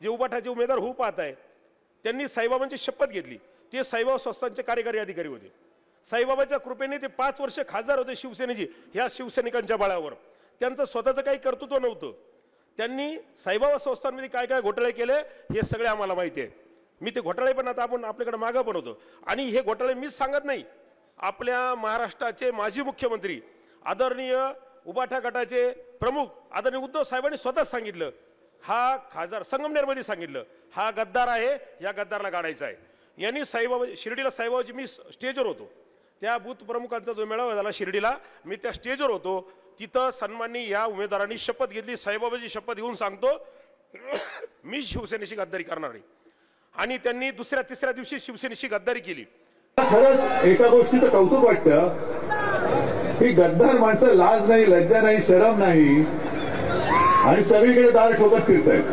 जे उबाठाचे उमेदवार होऊ पाहत आहे त्यांनी साईबाबांची शपथ घेतली। ते साईबाबा संस्थांचे कार्यकारी अधिकारी होते। साईबाबाच्या कृपेने ते 5 वर्ष खासदार होते शिवसेनेचे। ह्या शिवसैनिकांच्या बळावर त्यांचं स्वतःचं काही कर्तृत्व नव्हतं। त्यांनी साईबाबा संस्थांमध्ये काय काय घोटाळे केले हे सगळे आम्हाला माहिती आहे। मी ते घोटाळे पण आता आपण आपल्याकडे मागं पण होतो आणि हे घोटाळे मीच सांगत नाही, आपल्या महाराष्ट्राचे माजी मुख्यमंत्री आदरणीय उबाठा गटाचे प्रमुख आदरणीय उद्धव साहेबांनी स्वतः सांगितलं, हा खासदार संगमनेरमध्ये सांगितलं, हा गद्दार आहे, या गद्दारला काढायचा आहे। यांनी साईबाबा शिर्डीला साईबाबाची मी स्टेजवर होतो, त्या बूथ प्रमुखांचा जो मेळावा झाला शिर्डीला, मी त्या स्टेजवर होतो। तिथं सन्माननीय या उमेदवारांनी शपथ घेतली, साईबाबाची शपथ घेऊन सांगतो मी शिवसेनेशी गद्दारी करणार नाही। आणि त्यांनी दुसऱ्या तिसऱ्या दिवशी शिवसेनेशी गद्दारी केली। खरंच एका गोष्टीचं कौतुक वाटतं की गद्दार माणसं लाज नाही, लज्जा नाही, शरम नाही आणि सगळीकडे दार ठोकत फिरतायत।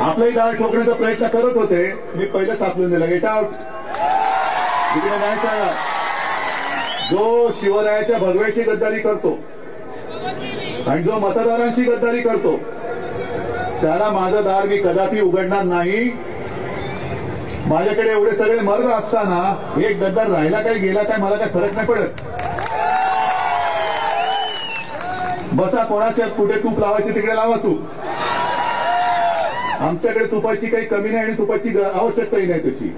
आपलाही दार ठोकण्याचा प्रयत्न करत होते, मी पहिलं सापडून दिलं, गेट आउट, इकडे नाही सांगा। जो शिवरायाच्या भगव्याची गद्दारी करतो आणि जो मतदारांची गद्दारी करतो त्याला माझं दार मी कदापि उघडणार नाही। माझ्याकडे एवढे सगळे मर्द असताना एक गद्दार राहिला काय गेला काय मला काय फरक नाही पडत। बसा, कोणाच्या कुठे तूप लावायची तिकडे लावा तूप। आमच्याकडे तुपाची काही कमी नाही आणि तुपाची आवश्यकताही नाही तशी।